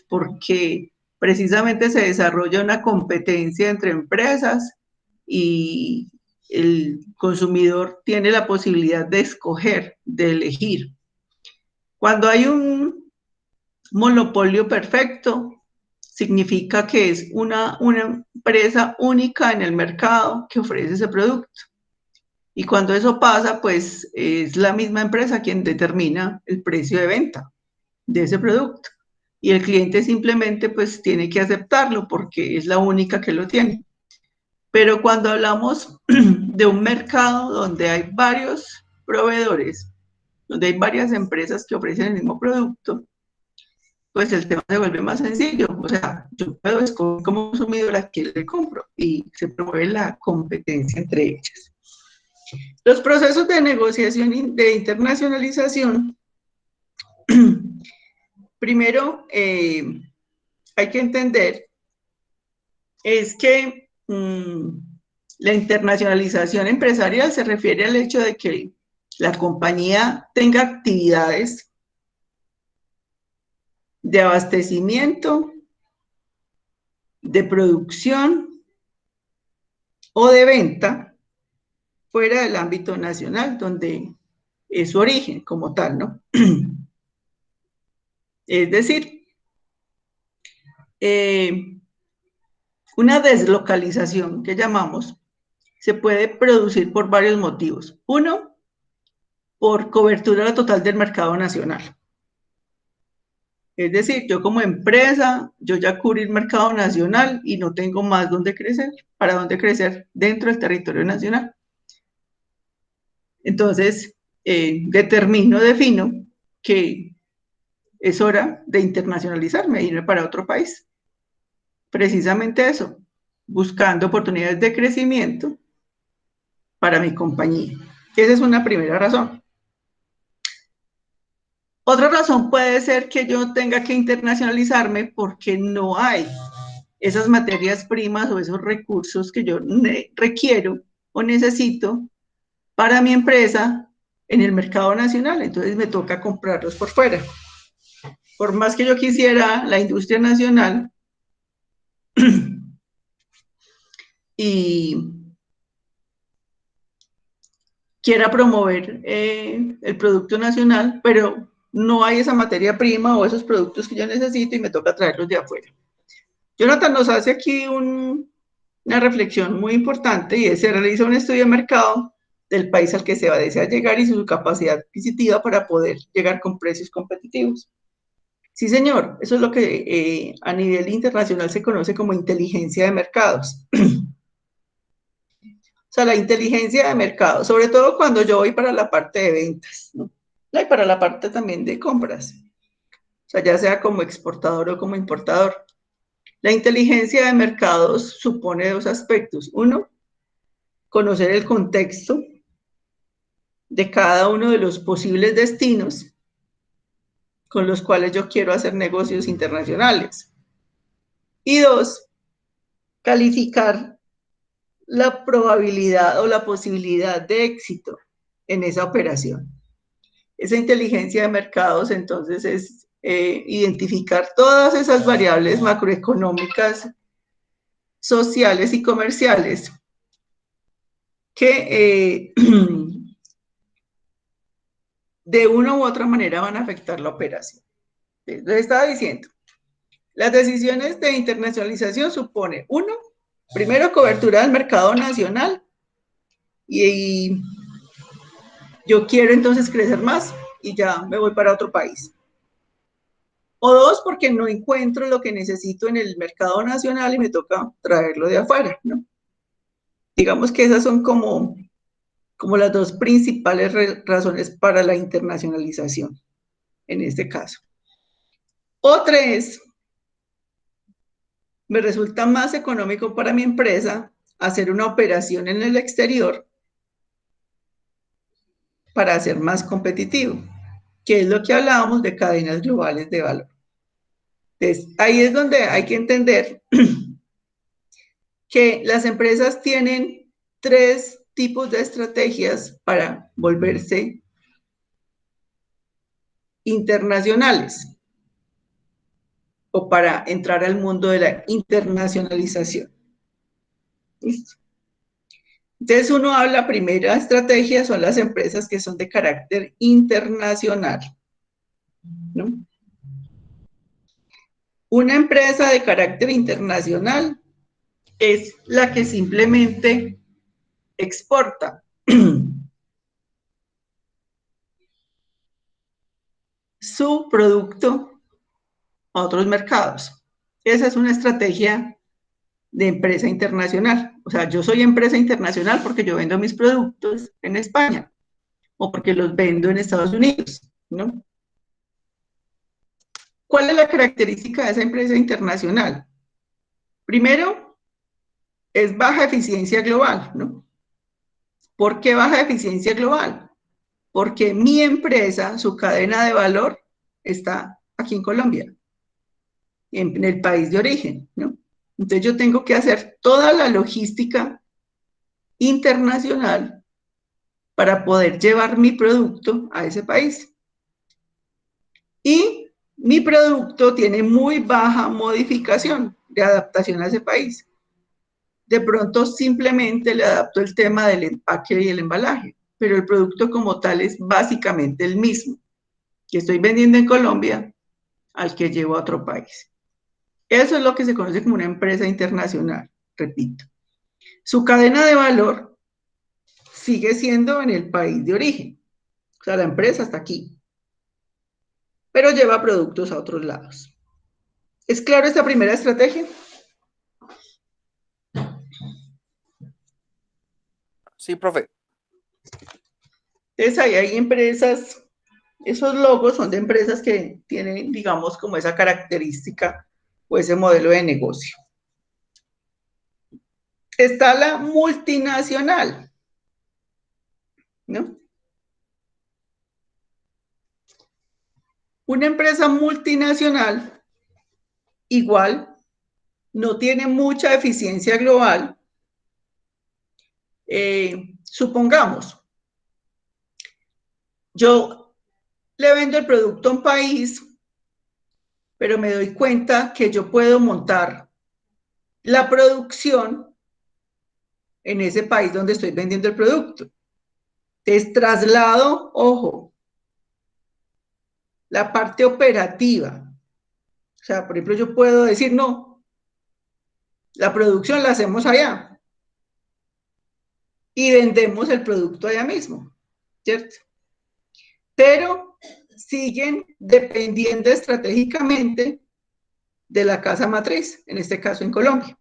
Speaker 1: porque precisamente se desarrolla una competencia entre empresas y el consumidor tiene la posibilidad de escoger, de elegir. Cuando hay un monopolio perfecto, significa que es una empresa única en el mercado que ofrece ese producto. Y cuando eso pasa, pues es la misma empresa quien determina el precio de venta de ese producto. Y el cliente simplemente pues tiene que aceptarlo porque es la única que lo tiene. Pero cuando hablamos de un mercado donde hay varios proveedores, donde hay varias empresas que ofrecen el mismo producto, pues el tema se vuelve más sencillo. O sea, yo puedo escoger como consumidor a quién le compro y se promueve la competencia entre ellas. Los procesos de negociación y de internacionalización, primero hay que entender es que la internacionalización empresarial se refiere al hecho de que la compañía tenga actividades de abastecimiento, de producción o de venta fuera del ámbito nacional, donde es su origen como tal, ¿no? Es decir, una deslocalización que llamamos se puede producir por varios motivos. Uno, por cobertura total del mercado nacional. Es decir, yo como empresa, yo ya cubrí el mercado nacional y no tengo más dónde crecer, para dónde crecer dentro del territorio nacional. Entonces, defino que es hora de internacionalizarme, irme para otro país. Precisamente eso, buscando oportunidades de crecimiento para mi compañía. Esa es una primera razón. Otra razón puede ser que yo tenga que internacionalizarme porque no hay esas materias primas o esos recursos que yo requiero o necesito para mi empresa en el mercado nacional. Entonces me toca comprarlos por fuera. Por más que yo quisiera la industria nacional y quiera promover el producto nacional, pero no hay esa materia prima o esos productos que yo necesito y me toca traerlos de afuera. Jonathan nos hace aquí una reflexión muy importante y es: se realiza un estudio de mercado del país al que se va a desear llegar y su capacidad adquisitiva para poder llegar con precios competitivos. Sí, señor, eso es lo que a nivel internacional se conoce como inteligencia de mercados. O sea, la inteligencia de mercado, sobre todo cuando yo voy para la parte de ventas, ¿no? Y para la parte también de compras. O sea, ya sea como exportador o como importador. La inteligencia de mercados supone dos aspectos. Uno, conocer el contexto de cada uno de los posibles destinos con los cuales yo quiero hacer negocios internacionales. Y dos, calificar la probabilidad o la posibilidad de éxito en esa operación. Esa inteligencia de mercados, entonces, es identificar todas esas variables macroeconómicas, sociales y comerciales que de una u otra manera van a afectar la operación. Les estaba diciendo, las decisiones de internacionalización suponen, uno, primero, cobertura del mercado nacional y yo quiero entonces crecer más y ya me voy para otro país. O dos, porque no encuentro lo que necesito en el mercado nacional y me toca traerlo de afuera, ¿no? Digamos que esas son como las dos principales razones para la internacionalización, en este caso. Otra es me resulta más económico para mi empresa hacer una operación en el exterior para ser más competitivo, que es lo que hablábamos de cadenas globales de valor. Entonces, ahí es donde hay que entender que las empresas tienen tres tipos de estrategias para volverse internacionales o para entrar al mundo de la internacionalización. ¿Listo? Entonces uno habla, primera estrategia son las empresas que son de carácter internacional, ¿no? Una empresa de carácter internacional es la que simplemente exporta su producto a otros mercados. Esa es una estrategia de empresa internacional. O sea, yo soy empresa internacional porque yo vendo mis productos en España o porque los vendo en Estados Unidos, ¿no? ¿Cuál es la característica de esa empresa internacional? Primero, es baja eficiencia global, ¿no? ¿Por qué baja eficiencia global? Porque mi empresa, su cadena de valor, está aquí en Colombia, en el país de origen, ¿no? Entonces yo tengo que hacer toda la logística internacional para poder llevar mi producto a ese país. Y mi producto tiene muy baja modificación de adaptación a ese país. De pronto simplemente le adapto el tema del empaque y el embalaje, pero el producto como tal es básicamente el mismo que estoy vendiendo en Colombia al que llevo a otro país. Eso es lo que se conoce como una empresa internacional, repito. Su cadena de valor sigue siendo en el país de origen, o sea, la empresa está aquí, pero lleva productos a otros lados. ¿Es claro esta primera estrategia?
Speaker 4: Sí, profe.
Speaker 1: Entonces, ahí hay empresas, esos logos son de empresas que tienen, digamos, como esa característica o ese modelo de negocio. Está la multinacional, ¿no? Una empresa multinacional igual no tiene mucha eficiencia global. Supongamos, yo le vendo el producto a un país, pero me doy cuenta que yo puedo montar la producción en ese país donde estoy vendiendo el producto. Entonces, traslado, ojo, la parte operativa. O sea, por ejemplo, yo puedo decir, no, la producción la hacemos allá y vendemos el producto allá mismo, ¿cierto? Pero siguen dependiendo estratégicamente de la casa matriz, en este caso en Colombia.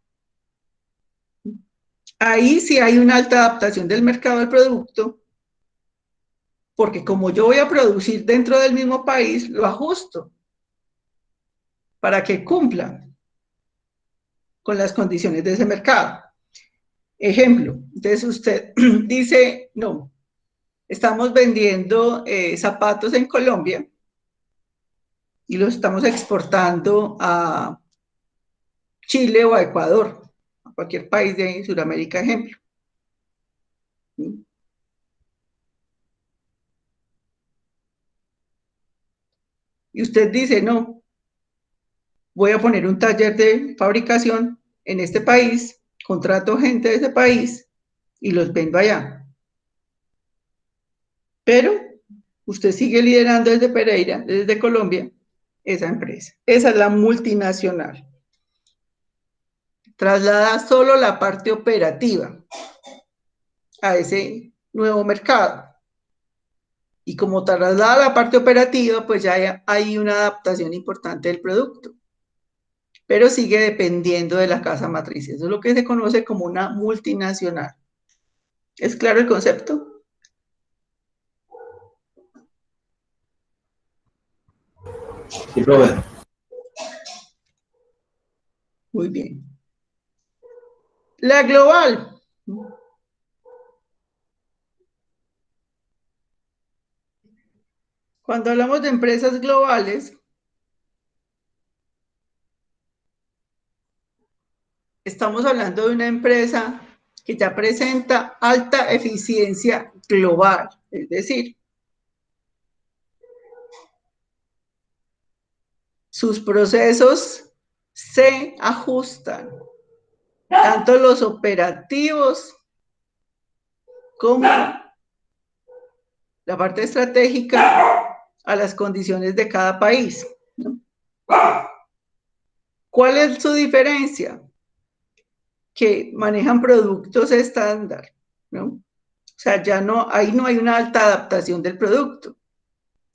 Speaker 1: Ahí sí hay una alta adaptación del mercado al producto, porque como yo voy a producir dentro del mismo país, lo ajusto para que cumpla con las condiciones de ese mercado. Ejemplo, entonces usted dice, no, estamos vendiendo zapatos en Colombia y los estamos exportando a Chile o a Ecuador, a cualquier país de Sudamérica, ejemplo. Y usted dice, no, voy a poner un taller de fabricación en este país, contrato gente de ese país y los vendo allá. Pero usted sigue liderando desde Pereira, desde Colombia, esa empresa. Esa es la multinacional. Traslada solo la parte operativa a ese nuevo mercado. Y como traslada la parte operativa, pues ya hay una adaptación importante del producto. Pero sigue dependiendo de la casa matriz. Eso es lo que se conoce como una multinacional. ¿Es claro el concepto?
Speaker 5: Sí, profe.
Speaker 1: Muy Muy bien. La global. Cuando hablamos de empresas globales, estamos hablando de una empresa que ya presenta alta eficiencia global, es decir, sus procesos se ajustan, tanto los operativos como la parte estratégica a las condiciones de cada país, ¿no? ¿Cuál es su diferencia? Que manejan productos estándar, ¿no? O sea, ya no, ahí no hay una alta adaptación del producto.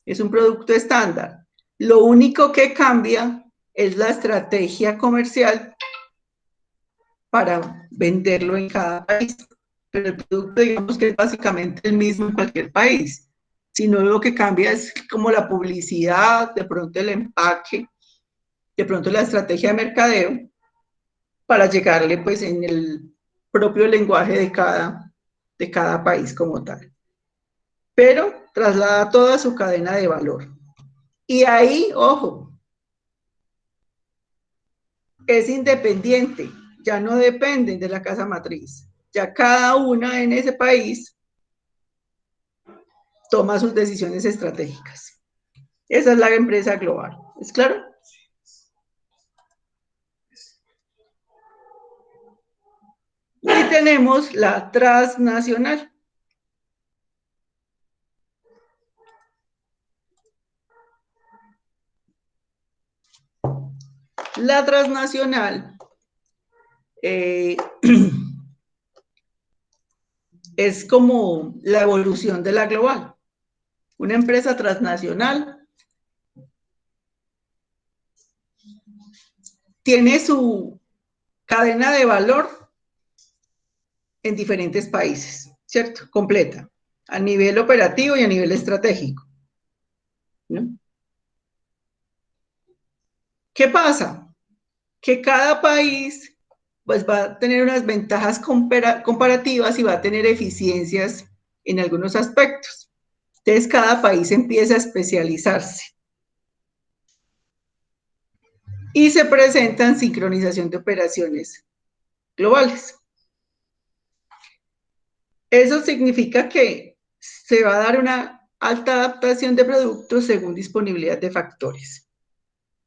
Speaker 1: Es un producto estándar. Lo único que cambia es la estrategia comercial para venderlo en cada país. Pero el producto, digamos que es básicamente el mismo en cualquier país. Sino lo que cambia es como la publicidad, de pronto el empaque, de pronto la estrategia de mercadeo, para llegarle pues en el propio lenguaje de cada país como tal. Pero traslada toda su cadena de valor. Y ahí, ojo, es independiente, ya no dependen de la casa matriz. Ya cada una en ese país toma sus decisiones estratégicas. Esa es la empresa global. ¿Es claro? Y tenemos la transnacional. La transnacional es como la evolución de la global. Una empresa transnacional tiene su cadena de valor en diferentes países, ¿cierto? Completa, a nivel operativo y a nivel estratégico, ¿no? ¿Qué pasa? Que cada país pues va a tener unas ventajas comparativas y va a tener eficiencias en algunos aspectos. Entonces cada país empieza a especializarse. Y se presentan sincronización de operaciones globales. Eso significa que se va a dar una alta adaptación de productos según disponibilidad de factores.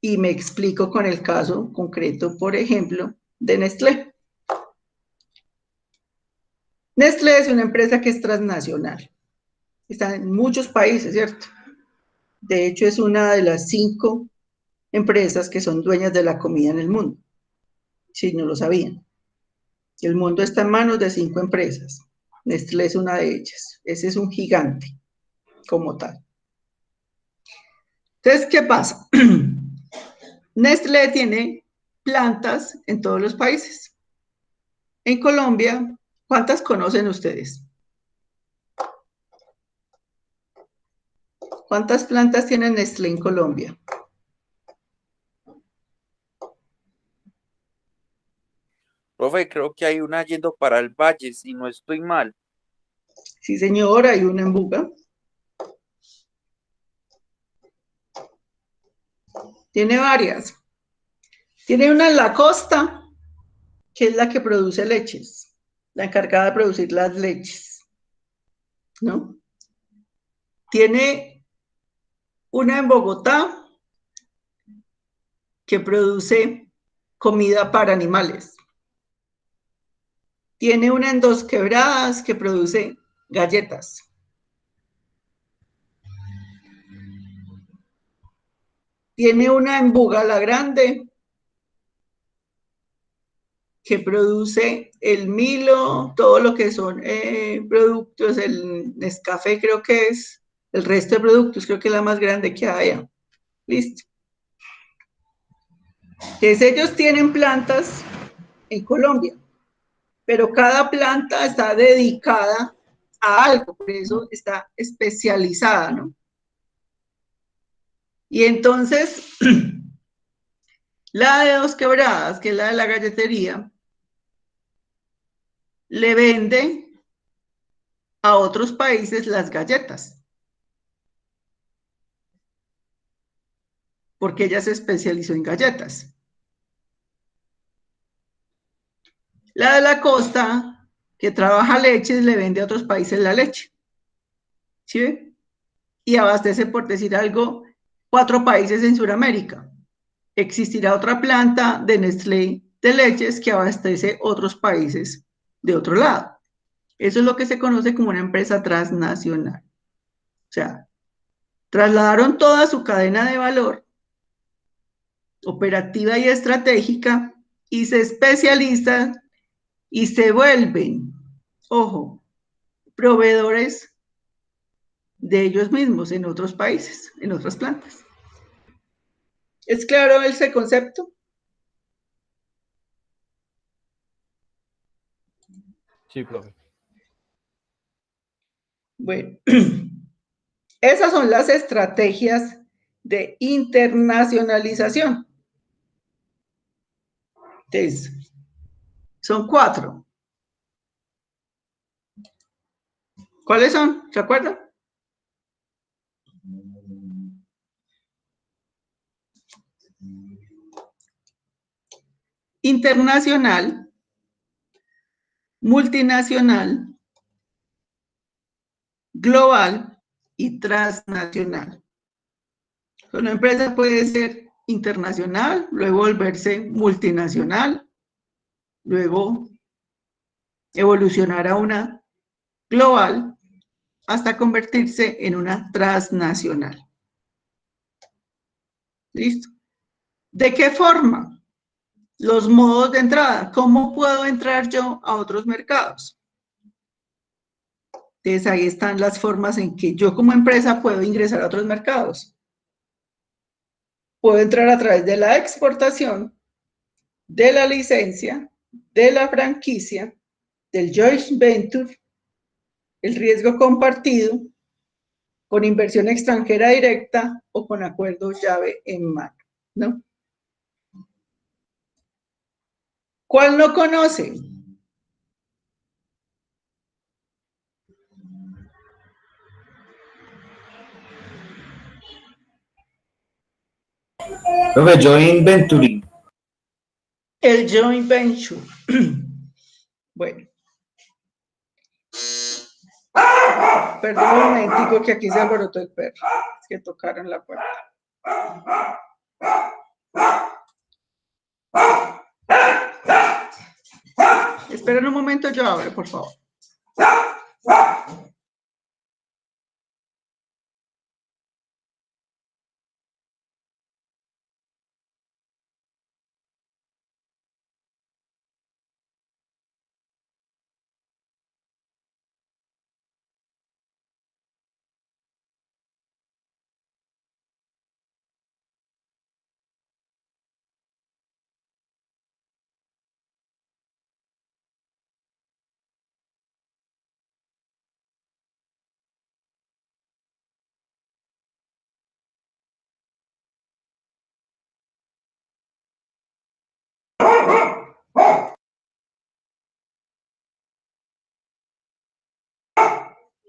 Speaker 1: Y me explico con el caso concreto, por ejemplo, de Nestlé. Nestlé es una empresa que es transnacional. Está en muchos países, ¿cierto? De hecho, es una de las 5 empresas que son dueñas de la comida en el mundo, si no lo sabían. El mundo está en manos de 5 empresas. Nestlé es una de ellas. Ese es un gigante como tal. Entonces, ¿qué pasa? Nestlé tiene plantas en todos los países. En Colombia, ¿cuántas conocen ustedes? ¿Cuántas plantas tiene Nestlé en Colombia?
Speaker 4: Profe, creo que hay una yendo para el Valle, si no estoy mal.
Speaker 1: Sí, señor, hay una en Buga. Tiene varias. Tiene una en la costa, que es la que produce leches, la encargada de producir las leches, ¿no? Tiene una en Bogotá, que produce comida para animales. Tiene una en Dos Quebradas, que produce galletas. Tiene una en Buga la Grande, que produce el Milo, todo lo que son productos, el Nescafé creo que es, el resto de productos creo que es la más grande que haya. Listo. Entonces ellos tienen plantas en Colombia, pero cada planta está dedicada a algo, por eso está especializada, ¿no? Y entonces, La de Dos Quebradas, que es la de la galletería, le vende a otros países las galletas, porque ella se especializó en galletas. La de la Costa, que trabaja leches, le vende a otros países la leche. ¿Sí ve? Y abastece, por decir algo, 4 países en Sudamérica. Existirá otra planta de Nestlé de leches que abastece otros países de otro lado. Eso es lo que se conoce como una empresa transnacional. O sea, trasladaron toda su cadena de valor operativa y estratégica y se especializan y se vuelven, ojo, proveedores de ellos mismos en otros países, en otras plantas. ¿Es claro ese concepto?
Speaker 3: Sí, profe.
Speaker 1: Bueno, esas son las estrategias de internacionalización. Entonces, son 4. ¿Cuáles son? ¿Se acuerdan? Internacional, multinacional, global y transnacional. Una empresa puede ser internacional, luego volverse multinacional, luego evolucionar a una global hasta convertirse en una transnacional. ¿Listo? ¿De qué forma? Los modos de entrada. ¿Cómo puedo entrar yo a otros mercados? Entonces ahí están las formas en que yo como empresa puedo ingresar a otros mercados. Puedo entrar a través de la exportación, de la licencia, de la franquicia, del joint venture, el riesgo compartido, con inversión extranjera directa o con acuerdo llave en mano, ¿no? ¿Cuál no conoce?
Speaker 5: Profe, joint venturing.
Speaker 1: El joint venture. Bueno. Perdón un momentico que aquí se alborotó el perro. Es que tocaron la puerta. Esperen un momento, yo abro, por favor.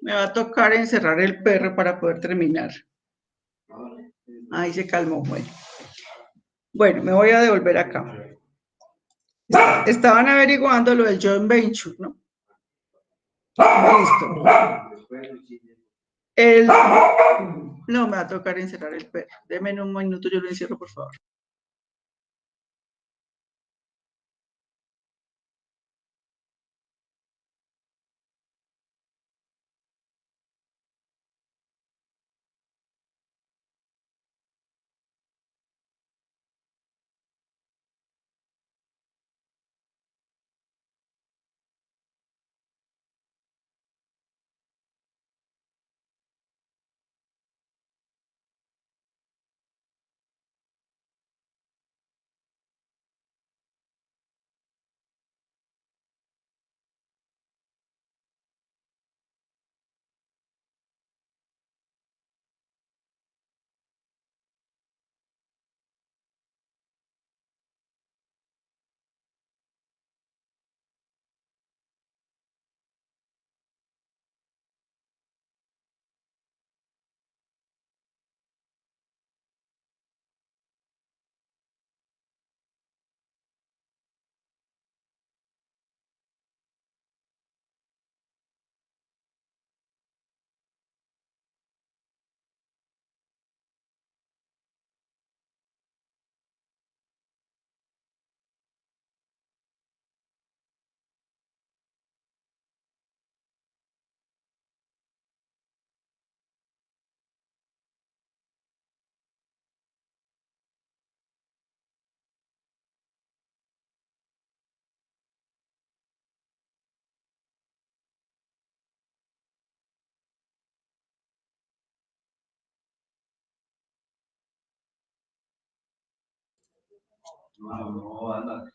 Speaker 1: Me va a tocar encerrar el perro para poder terminar. Ahí se calmó, bueno. Bueno, me voy a devolver acá. Estaban averiguando lo del joint venture, ¿no? Listo. No, me va a tocar encerrar el perro. Deme un minuto, yo lo encierro, por favor.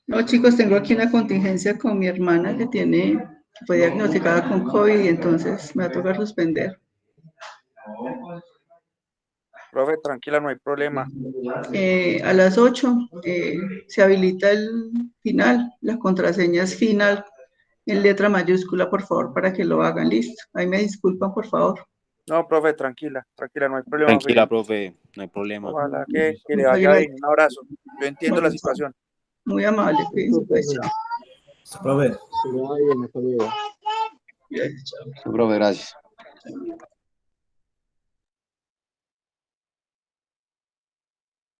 Speaker 1: No, chicos, tengo aquí una contingencia con mi hermana que fue diagnosticada con COVID y entonces me va a tocar suspender.
Speaker 4: Profe, tranquila, no hay problema.
Speaker 1: A las 8 se habilita el final, la contraseña es final en letra mayúscula, por favor, para que lo hagan. Listo. Ahí me disculpan, por favor.
Speaker 4: No, profe, tranquila, no hay problema,
Speaker 2: Tranquila,
Speaker 4: Felipe.
Speaker 2: profe, no hay problema.
Speaker 4: Ojalá que le
Speaker 1: Muchas
Speaker 4: vaya
Speaker 1: gracias.
Speaker 4: bien. Un abrazo. Yo entiendo la situación.
Speaker 1: Muy amable, cuídense, pues, chao.
Speaker 5: Profe.
Speaker 3: Que le vaya bien, hasta luego.
Speaker 1: Gracias, chao.
Speaker 2: Profe, gracias.